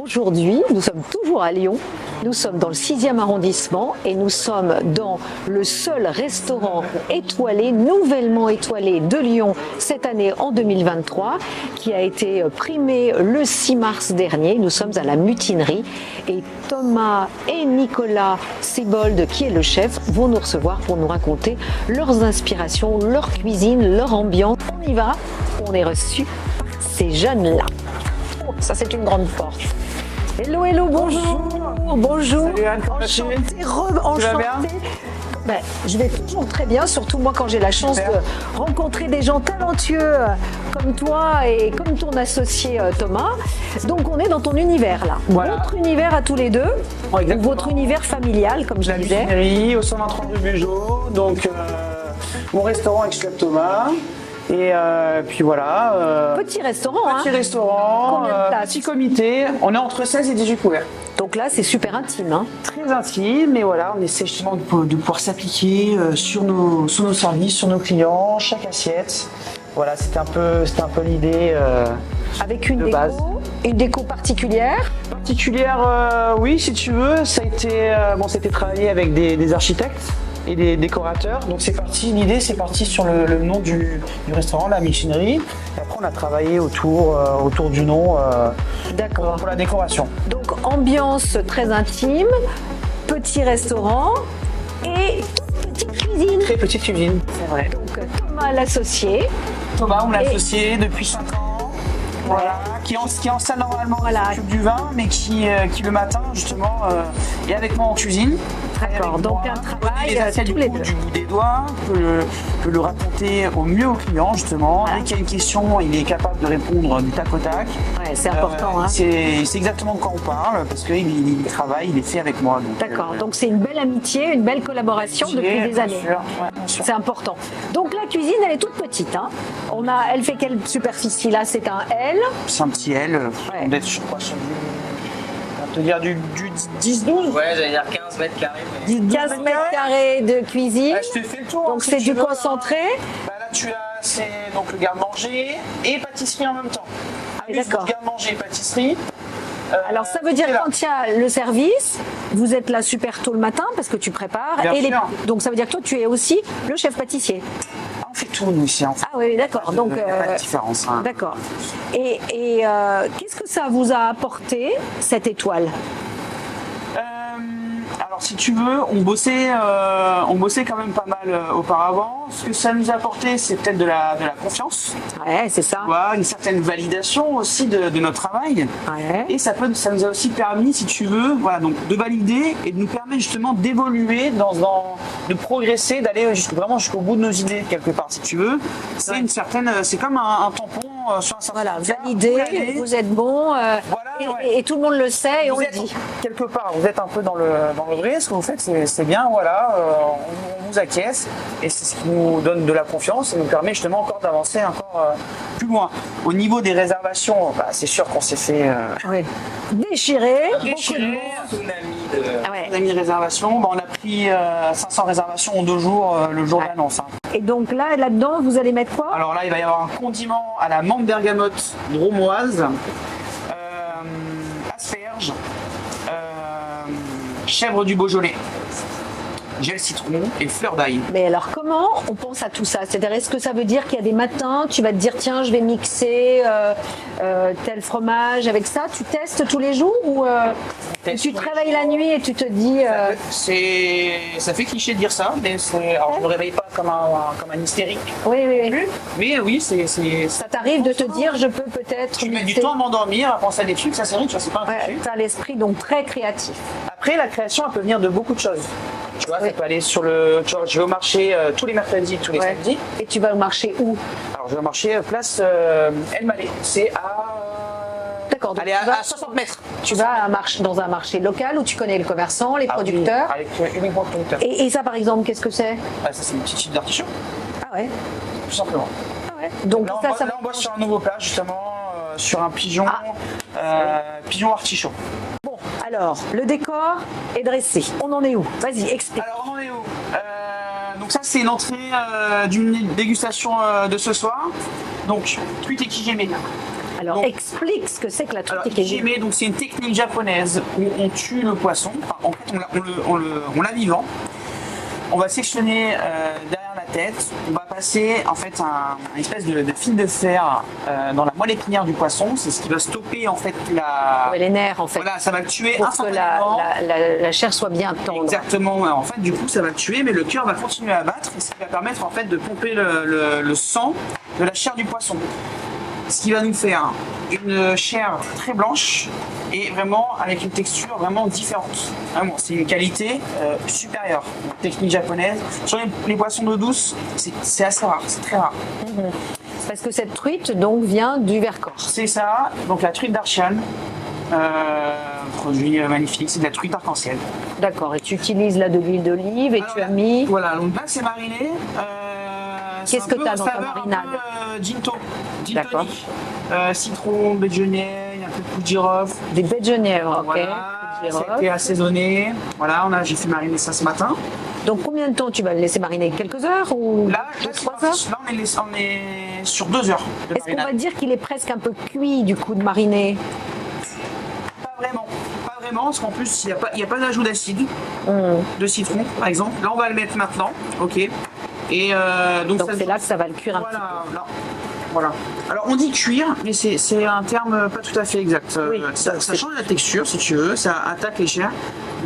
Aujourd'hui, nous sommes toujours à Lyon, nous sommes dans le 6e arrondissement et nous sommes dans le seul restaurant étoilé, nouvellement étoilé de Lyon cette année en 2023, qui a été primé le 6 mars dernier. Nous sommes à la Mutinerie et Thomas et Nicolas Sebold, qui est le chef, vont nous recevoir pour nous raconter leurs inspirations, leur cuisine, leur ambiance. On y va, on est reçu par ces jeunes-là. Oh, ça c'est une grande porte. Hello, hello, bonjour. Bonjour. Salut Anne, comment Enchantée, vas-tu? enchantée. Tu vas bien? Ben, je vais toujours très bien, surtout moi quand j'ai la chance de rencontrer des gens talentueux comme toi et comme ton associé Thomas. Donc on est dans ton univers là. Voilà. Votre univers à tous les deux, Oh, exactement. votre univers familial comme je La disais. Mutinerie au 123 rue Bugeaud, donc mon restaurant avec Chef Thomas. Et puis voilà. Petit restaurant, Petit hein. restaurant, Combien de places? petit comité. On est entre 16 et 18 couverts. Donc là c'est super intime, hein. Très intime, mais voilà, on essaie justement de pouvoir s'appliquer sur nos services, sur nos clients, chaque assiette. Voilà, c'était un peu l'idée. Avec une de déco, base. une déco particulière. Particulière, oui, si tu veux. Ça a été travaillé avec des architectes et des décorateurs. Donc l'idée c'est parti sur le nom du restaurant, la Mutinerie. Et après on a travaillé autour du nom D'accord. pour la décoration. Donc ambiance très intime, petit restaurant et toute petite cuisine. Très petite cuisine, c'est vrai. Donc Thomas l'associé. Thomas, on l'a associé depuis 5 ans. Voilà, qui en salle normalement, Voilà. qui s'occupe du vin, mais qui le matin justement est avec moi en cuisine. D'accord, donc un travail les assiettes tous les deux. du bout des doigts, peut le raconter au mieux au client justement. Ah. Dès qu'il y a une question, il est capable de répondre du tac au tac. Ouais, c'est important, hein. C'est exactement de quoi on parle parce qu'il travaille, il est fait avec moi. D'accord, donc c'est une belle amitié, une belle collaboration depuis des années. Bien sûr. C'est important. Donc la cuisine, elle est toute petite, hein. Elle fait quelle superficie là? C'est un L. C'est un petit L, Ouais. on doit être sur quoi sur on va te dire du 10-12. Ouais, j'allais dire 15 mètres carrés. Mais... 15 mètres carrés de cuisine. Ah, je te fais le tour. Donc si c'est tu du veux, concentré. Bah là tu as c'est donc le garde-manger et pâtisserie en même temps. Oui, Plus d'accord. garde-manger et pâtisserie. Alors ça veut dire c'est là. quand il y a le service, vous êtes là super tôt le matin parce que tu prépares. Bien sûr. Donc ça veut dire que toi tu es aussi le chef pâtissier. Ah, on fait tout nous ici. En fait. Ah oui, d'accord. Donc Il n'y a pas de différence. Hein. d'accord. Et qu'est-ce que ça vous a apporté cette étoile? Alors si tu veux, on bossait quand même pas mal auparavant. Ce que ça nous a apporté, c'est peut-être de la confiance. Ouais, c'est ça. Tu vois, une certaine validation aussi de notre travail. Ouais. Et ça nous a aussi permis, si tu veux, voilà, donc de valider et de nous permettre justement d'évoluer, de progresser, d'aller vraiment jusqu'au bout de nos idées quelque part, si tu veux. C'est une certaine, c'est comme un tampon sur un certain. Voilà, regard. validé, vous êtes bon, ouais. et tout le monde le sait et on Vous le êtes, dit. quelque part, vous êtes un peu dans le vrai, ce que vous faites, c'est bien, voilà, on vous acquiesce et c'est ce qui nous donne de la confiance et nous permet justement encore d'avancer encore plus loin. Au niveau des réservations, bah, c'est sûr qu'on s'est fait Oui. Déchiré. déchirer. Ah ouais. On a mis réservation, bah, on a pris 500 réservations en 2 jours le jour de Ouais. l'annonce. Hein. Et donc là-dedans, vous allez mettre quoi? Alors là, il va y avoir un condiment à la menthe bergamote dromoise, asperges, chèvre du Beaujolais, gel citron et fleur d'ail. Mais alors comment on pense à tout ça? C'est-à-dire, est-ce que ça veut dire qu'il y a des matins, tu vas te dire tiens, je vais mixer tel fromage avec ça? Tu testes tous les jours ou tu te réveilles la nuit et tu te dis Ça fait cliché de dire ça, mais alors je me réveille pas comme un hystérique. oui, oui, oui. Mais oui, Ça t'arrive de te dire je peux peut-être tu mets du mixer. temps à m'endormir, à penser à des trucs, ça c'est vrai, tu vois, c'est pas un Ouais, cliché. tu as l'esprit donc très créatif. Après, la création, elle peut venir de beaucoup de choses. Tu vois, Oui. ça peut aller tu vois, je vais au marché tous les mercredis, tous les Ouais. samedis. Et tu vas au marché où? Alors, je vais au marché place El Malais. C'est à. D'accord, donc Allez, tu vas- à 60 mètres. Tu vas dans un marché local où tu connais le commerçant, les producteurs. Avec uniquement le producteur. Et ça par exemple, qu'est-ce que c'est? Ah, ça, c'est une petite chip d'artichaut, Ah ouais. tout simplement. Ah ouais. Donc Là, ça on bosse sur un nouveau plat, justement, sur un pigeon, pigeon artichaut. Bon, alors, le décor est dressé. On en est où? Vas-y, explique. Alors, on en est où Donc, ça, c'est l'entrée d'une dégustation de ce soir. Donc, cuite et kijemé. Alors, Donc, explique ce que c'est que la truite alors, ikijime. ikijime, donc c'est une technique japonaise où on tue le poisson. Enfin, en fait, on l'a vivant. On va sectionner derrière la tête. On va passer en fait un espèce de fil de fer dans la moelle épinière du poisson. C'est ce qui va stopper en fait Ouais, les nerfs, en fait. Voilà, ça va le tuer Pour que instantanément. la chair soit bien tendre. Exactement. En fait, du coup, ça va le tuer, mais le cœur va continuer à battre et ça va permettre en fait de pomper le sang de la chair du poisson. Ce qui va nous faire une chair très blanche et vraiment avec une texture vraiment différente. Vraiment, c'est une qualité supérieure. Une technique japonaise. Sur les poissons d'eau douce, c'est assez rare, c'est très rare. Parce que cette truite, donc, vient du Vercors. C'est ça, donc la truite d'Archian. Produit magnifique, c'est de la truite arc-en-ciel. D'accord, et tu utilises là de l'huile d'olive et Alors tu as là, mis... Voilà, donc là c'est mariné. Qu'est-ce que tu as dans ta marinade? Ginto. Gin D'accord. tonic. Citron, baie de genêt, un peu de poudre de girofle. Des baies de genièvre, ok. Voilà, Poudre de girofle. c'était assaisonné. Voilà, j'ai fait mariner ça ce matin. Donc combien de temps tu vas le laisser mariner? Quelques heures ou Là, 3 heures? là on est sur 2 heures de Est-ce qu'on marinade. va dire qu'il est presque un peu cuit du coup de mariner? Pas vraiment. Pas vraiment, parce qu'en plus, il n'y a pas d'ajout d'acide, de citron par exemple. Là, on va le mettre maintenant. Ok. Et donc Donc c'est là que ça va le cuire un petit Voilà, là. Voilà. Alors on dit cuire, mais c'est un terme pas tout à fait exact. Oui. Ça change la texture si tu veux, ça attaque les chairs,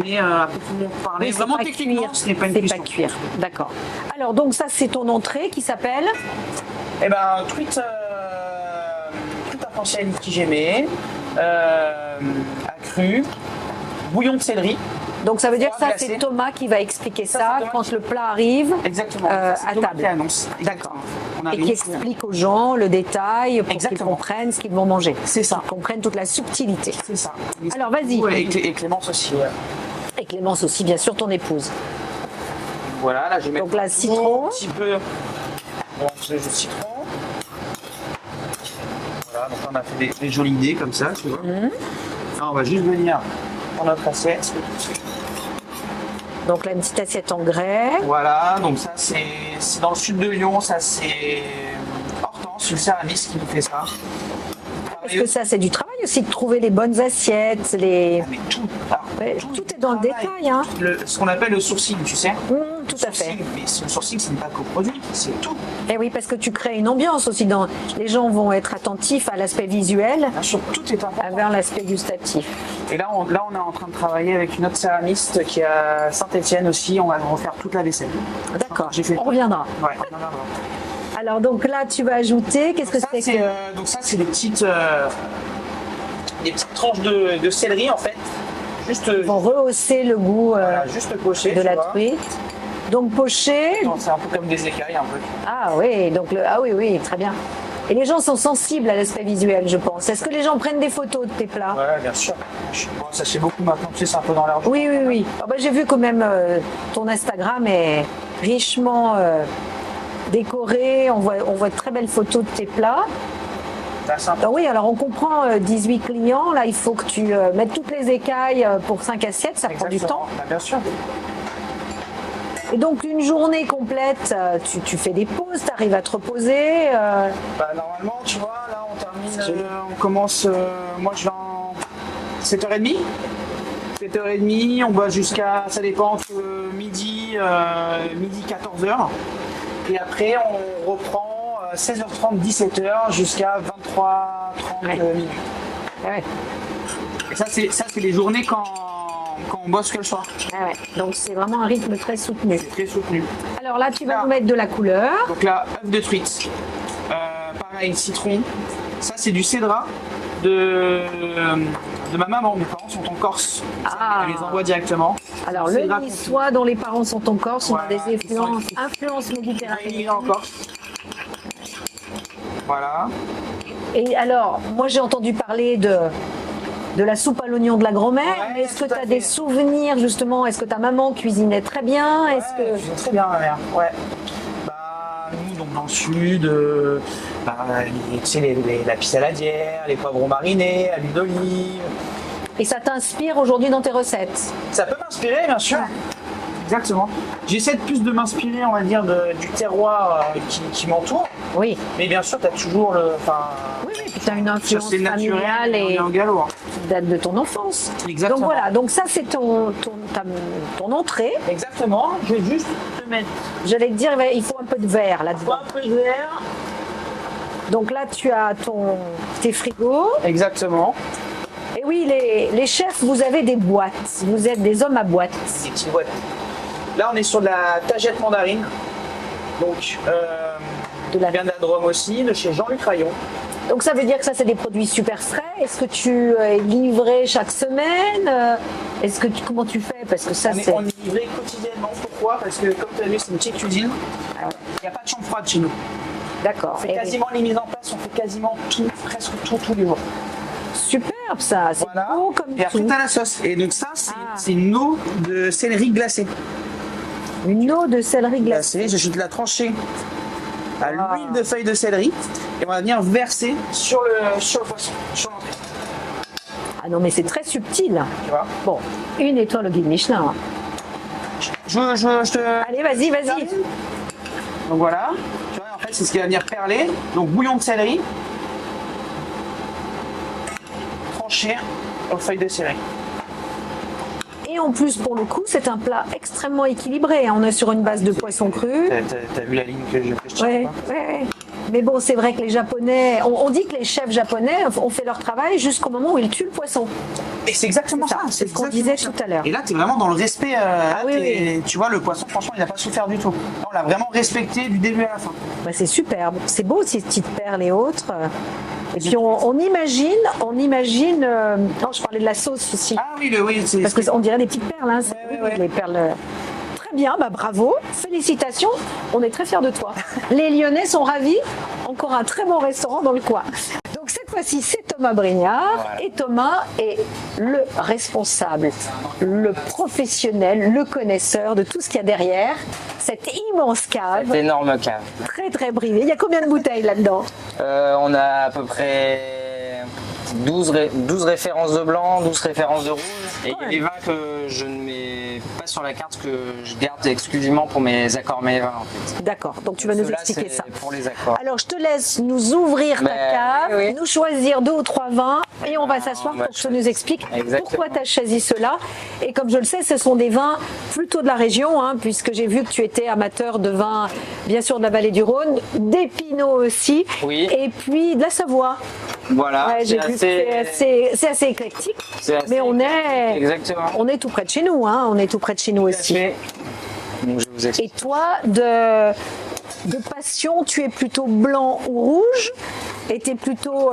mais à proprement peu. parler, Oui, c'est vraiment pas techniquement, cuire, ce n'est pas une c'est cuisson. pas cuire. D'accord. Alors donc ça c'est ton entrée qui s'appelle? Eh ben, truite arc-en-ciel ikijime, accru, bouillon de céleri. Donc ça veut dire que ça Glacé. c'est Thomas qui va expliquer Ça, ça c'est Thomas quand qui- le plat arrive Exactement. à Thomas table. qui annonce. D'accord. On et arrive. qui explique aux gens le détail pour qu'ils Exactement. comprennent ce qu'ils vont manger. C'est ça. Qu'ils comprennent toute la subtilité. C'est ça. Alors, vas-y. Ouais, et Clémence aussi. Ouais. Et Clémence aussi, bien sûr, ton épouse. Voilà, là je vais mettre Donc là, citron. un petit peu de jus de citron. Voilà, donc là, on a fait des jolies dés comme ça, tu vois. Là, on va juste venir dans notre assiette. Donc là, une petite assiette en grès. Voilà, donc ça c'est dans le sud de Lyon, ça c'est Hortense, une céramiste qui nous fait ça. Est-ce que ça, c'est du travail aussi de trouver les bonnes assiettes, les... Mais tout, alors, Ouais, tout est dans le travail. détail, hein. Ce qu'on appelle le sourcing, tu sais. Tout à fait. Sourcing, mais le sourcing, ce n'est pas qu'au produit, c'est tout. Et oui, parce que tu crées une ambiance aussi. Les gens vont être attentifs à l'aspect visuel, Bien sûr, tout est important. vers l'aspect gustatif. Et là, on est en train de travailler avec une autre céramiste qui est à Saint-Etienne aussi. On va refaire toute la vaisselle. D'accord, J'ai fait. on reviendra. Ouais, on en a marre. Alors donc là, tu vas ajouter, qu'est-ce que Ça, c'est c'est donc ça, c'est des petites tranches de céleri en fait. Juste, Ils vont rehausser le goût voilà, juste poché. de tu la vois. truite. Donc poché. Non, c'est un peu comme des écailles un peu. Ah oui, donc ah oui, oui, très bien. Et les gens sont sensibles à l'aspect visuel, je pense. Est-ce que les gens prennent des photos de tes plats? Ouais, bien sûr. Bon, ça se fait beaucoup maintenant, tu sais, c'est un peu dans l'air. Oui, oui, oui. Ah bah, j'ai vu quand même ton Instagram est richement décoré. On voit de très belles photos de tes plats. C'est sympa. Ah oui, alors on comprend 18 clients. Là, il faut que tu mettes toutes les écailles pour 5 assiettes. Ça prend du temps. Bah, bien sûr. Et donc, une journée complète, tu fais des pauses, tu arrives à te reposer. Bah, normalement, tu vois, là, on termine, on commence, moi, je vais en 7h30. 7h30, on va jusqu'à, ça dépend, entre midi 14h. Et après, on reprend 16h30, 17h jusqu'à 23h30 Ouais. minutes. Ouais. Et ça, c'est les journées quand on bosse que le soir. Ouais. Donc, c'est vraiment un rythme très soutenu. C'est très soutenu. Alors là, tu vas Là. nous mettre de la couleur. Donc là, œuf de truite. Pareil, citron. Ça, c'est du cédra de ma maman. Mes parents sont en Corse. Ah. Elle les envoie directement. Alors, le Cédra niçois dont les parents sont en Corse, on a Voilà, des ils sont influences confit. méditerranéennes. en Corse. Voilà. Et alors, moi j'ai entendu parler de la soupe à l'oignon de la grand-mère, Ouais, mais est-ce que tout tu à as des fait. souvenirs justement? Est-ce que ta maman cuisinait très bien? Est-ce Ouais, que... je vais très bien, ma mère. Ouais. Bah, nous, donc dans le sud, bah, tu sais, la pisse saladière, les poivrons marinés, à l'huile d'olive. Et ça t'inspire aujourd'hui dans tes recettes? Ça peut m'inspirer, bien sûr. Exactement. J'essaie de plus de m'inspirer, on va dire, du terroir qui m'entoure. Oui. Mais bien sûr, tu as toujours le. Enfin, Oui, oui, puis tu as une ça, influence c'est naturel, familiale on est et en galop. qui date de ton enfance. Exactement. Donc voilà, donc ça c'est ton entrée. Exactement. Je vais juste te mettre J'allais te dire, il faut un peu de verre là-dedans. un peu de verre. Donc là, tu as tes frigos. Exactement. Et oui, les chefs, vous avez des boîtes. Vous êtes des hommes à boîtes. Des petites boîtes. Là, on est sur de la tagette mandarine. Donc, De la- qui vient d'Adrome aussi, de chez Jean-Luc Rayon. Donc ça veut dire que ça, c'est des produits super frais. Est-ce que tu es livré chaque semaine? Comment tu fais? Parce que ça, c'est... On est livré quotidiennement. Pourquoi? Parce que, comme tu as vu, c'est une petite cuisine. Il n'y a pas de chambre froide chez nous. D'accord. On fait Eh quasiment les mises en place, on fait quasiment tout, presque tout, tous les jours. oui. Superbe ça, c'est Voilà. beau comme Et après, tout. tu as la sauce. Et donc, ça, c'est Ah. c'est une eau de céleri glacée. Une eau de céleri glacée. Je vais la trancher à Ah. l'huile de feuilles de céleri. Et on va venir verser sur le poisson, sur l'entrée. Ah non, mais c'est très subtil. Tu vois? Bon, une étoile au guide Michelin. Je te. Allez, vas-y, vas-y. Donc voilà. Tu vois, en fait, c'est ce qui va venir perler. Donc, bouillon de céleri. Tranché aux feuilles de céleri. Et en plus, pour le coup, c'est un plat extrêmement équilibré. On est sur une base de poisson cru. T'as vu la ligne que je tire, Ouais, quoi? ouais, ouais. Mais bon, c'est vrai que les Japonais, on dit que les chefs japonais ont fait leur travail jusqu'au moment où ils tuent le poisson. Et c'est exactement C'est ça. ça, c'est ce qu'on exactement disait ça. tout à l'heure. Et là, tu es vraiment dans le respect. oui, oui. Tu vois, le poisson, franchement, il n'a pas souffert du tout. Là, on l'a vraiment respecté du début à la fin. Bah, c'est superbe. C'est beau ces petites perles et autres. Et puis on imagine. Non, je parlais de la sauce aussi. Ah oui, oui, c'est. Parce qu'on dirait des petites perles. Hein. C'est Ouais, ouais, ouais. les perles. Très bien, bah bravo, félicitations. On est très fiers de toi. Les Lyonnais sont ravis. Encore un très bon restaurant dans le coin. Donc cette fois-ci, c'est Thomas Brignard. Voilà. Et Thomas est le responsable, le professionnel, le connaisseur de tout ce qu'il y a derrière cette immense cave, Cette énorme cave. très très privée. Il y a combien de bouteilles là-dedans? On a à peu près 12 références de blanc, 12 références de rouge. Et il y a des vins que je ne mets pas sur la carte, que je garde exclusivement pour mes accords mets vins en fait. D'accord, donc tu vas nous Ceux-là, expliquer c'est ça. pour les accords. Alors je te laisse nous ouvrir ta Ben, cave, oui, oui. nous choisir 2 ou 3 vins et on va s'asseoir on va pour que tu nous expliques Exactement. pourquoi tu as choisi cela. Et comme je le sais, ce sont des vins plutôt de la région, hein, puisque j'ai vu que tu étais amateur de vins, bien sûr de la vallée du Rhône, d'Épinot aussi, Oui. et puis de la Savoie. Voilà, Ouais, j'ai vu que c'est assez éclectique, c'est assez mais Exactement. on est tout près de chez nous, hein, on est tout près de chez nous aussi. Donc, je vous explique. Et toi, de passion, tu es plutôt blanc ou rouge? Et tu es plutôt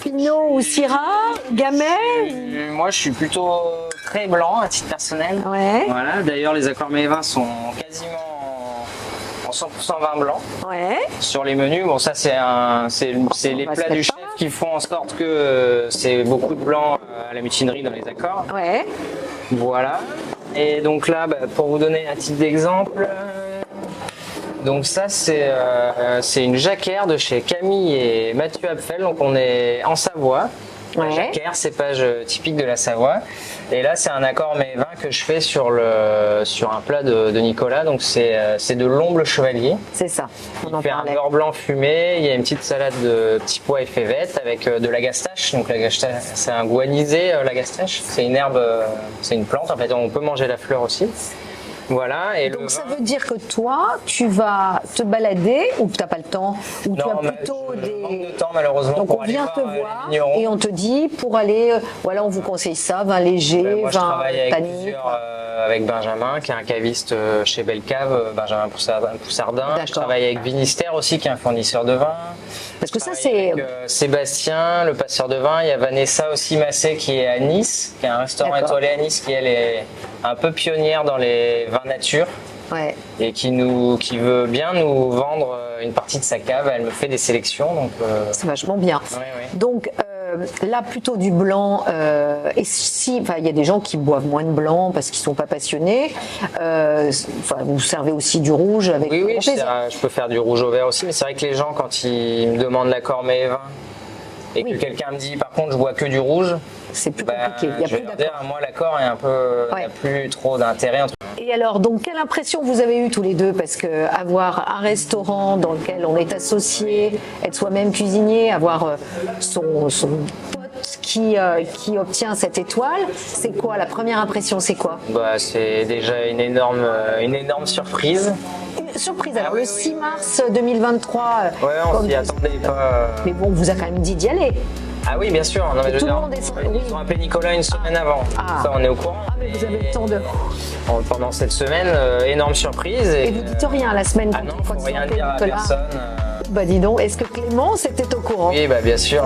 Pinot ou Syrah? Gamay? Moi, je suis plutôt très blanc à titre personnel. Ouais, Voilà, d'ailleurs, les accords mets vins sont quasiment en 100% vin blanc. ouais. Sur les menus, bon, ça, c'est les va se plats du mettre chef pas mal. qui font en sorte que c'est beaucoup de blanc à la mutinerie dans les accords. Ouais, Voilà. Et donc là, pour vous donner un titre d'exemple, donc ça c'est une jacquère de chez Camille et Mathieu Apfel, donc on est en Savoie. Ouais. La jacquère, cépage typique de la Savoie. Et là c'est un accord mets vin que je fais sur un plat de Nicolas, donc c'est de l'omble chevalier. c'est ça. On en Il fait un parlait. beurre blanc fumé, il y a une petite salade de petits pois et févettes avec de la gastache. Donc la gastache, c'est un goût anisé, la gastache. C'est une herbe, c'est une plante. En fait, on peut manger la fleur aussi. Voilà. Et le Donc ça vin- veut dire que toi, tu vas te balader, ou tu n'as pas le temps, ou tu Non, as mais plutôt je manque de des... temps malheureusement Donc pour on aller vient te voir, voir les vignerons. et on te dit pour aller, voilà, on vous conseille ça, vin léger, Moi, je vin travaille avec tannique. avec Benjamin, qui est un caviste chez Bellecave, Benjamin Poussardin. D'accord. Je travaille avec Vinister aussi, qui est un fournisseur de vin. Parce que Je ça, travaille c'est... avec, Sébastien, le passeur de vin. Il y a Vanessa aussi Massé qui est à Nice, qui a un restaurant D'accord. étoilé à Nice, qui elle est un peu pionnière dans les vins nature Ouais. et qui veut bien nous vendre une partie de sa cave. Elle me fait des sélections, donc. C'est vachement bien. Ouais, ouais. Donc là, plutôt du blanc. Et si, enfin, il y a des gens qui boivent moins de blanc parce qu'ils sont pas passionnés. Enfin, vous servez aussi du rouge avec Oui, grand plaisir. je peux faire du rouge au vert aussi, mais c'est vrai que les gens, quand ils me demandent l'accord mets et vin, et que Oui. quelqu'un me dit par contre je bois que du rouge, C'est plus bah, compliqué. Il y a je vais plus leur dire, d'accord. moi l'accord est un peu, il n'y a Ouais. plus trop d'intérêt. Et alors, donc, quelle impression vous avez eue tous les deux? Parce que avoir un restaurant dans lequel on est associé, être soi-même cuisinier, avoir son pote qui obtient cette étoile, c'est quoi? La première impression, c'est quoi? Bah, c'est déjà une énorme surprise. Une surprise. Alors, oui, le 6 mars 2023. Ouais, on comme s'y vous- attendait pas. Mais bon, on vous a quand même dit d'y aller. Ah oui, bien sûr. Non, mais je veux Tout le dire, monde est- ils ont appelé Nicolas une semaine avant. Ah. Ça, on est au courant. Ah, mais vous avez le temps de. Pendant cette semaine, énorme surprise. Et vous dites rien la semaine Ah non, quand faut vous rien appelez dire à Nicolas. personne. Bah dis donc, est-ce que Clémence était au courant? Oui, bah bien sûr.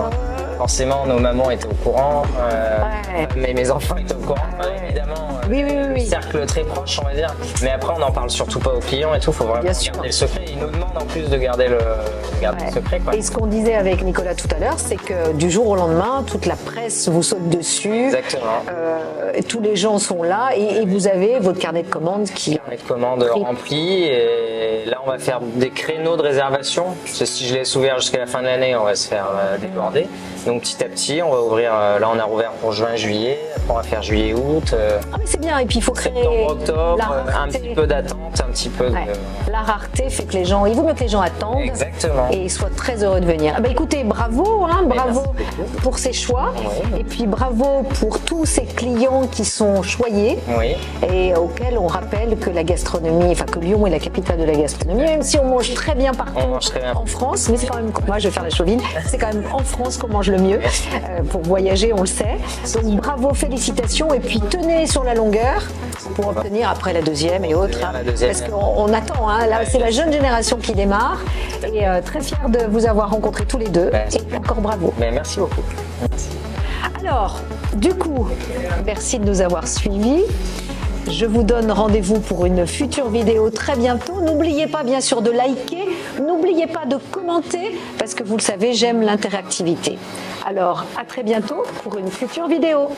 Forcément, nos mamans étaient au courant, Ouais. mais mes enfants étaient au courant, évidemment. Oui, oui, oui, oui. Cercle très proche, on va dire. Mais après, on n'en parle surtout pas aux clients et tout. Faut vraiment Bien sûr. garder le secret. Ils nous demandent en plus de garder le Ouais. secret, quoi. Et ce qu'on disait avec Nicolas tout à l'heure, c'est que du jour au lendemain, toute la presse vous saute dessus. Exactement. Tous les gens sont là et vous avez votre carnet de commandes qui. Carnet de commandes rempli et là, on va faire des créneaux de réservation. Parce que si je laisse ouvert jusqu'à la fin de l'année, on va se faire déborder. Donc petit à petit, on va ouvrir. Là, on a rouvert pour juin, juillet. Après, on va faire juillet, août. Ah mais c'est bien. Et puis il faut créer Septembre, octobre, la un rareté. petit peu d'attente, un petit peu de... Ouais. La rareté fait que les gens, il vaut mieux que les gens attendent. Exactement. Et ils soient très heureux de venir. Ah bah écoutez, bravo, hein, bravo merci beaucoup. pour ces choix. Oui. Et puis bravo pour tous ces clients qui sont choyés Oui, et auxquels on rappelle que la gastronomie, enfin que Lyon est la capitale de la gastronomie, même si on mange très bien partout On mange très bien. en France, mais c'est quand même, moi je vais faire la chauvine, c'est quand même en France qu'on mange le mieux. Pour voyager, on le sait. Donc bravo, félicitations et puis tenez sur la longueur pour obtenir après la deuxième et autres. la deuxième. Parce qu'on attend, hein, là c'est la jeune génération qui démarre et très fière de vous avoir rencontrés tous les deux Ouais, et encore bravo. mais merci beaucoup. Alors, du coup, merci de nous avoir suivis. Je vous donne rendez-vous pour une future vidéo très bientôt. N'oubliez pas bien sûr de liker, n'oubliez pas de commenter parce que vous le savez, j'aime l'interactivité. Alors, à très bientôt pour une future vidéo.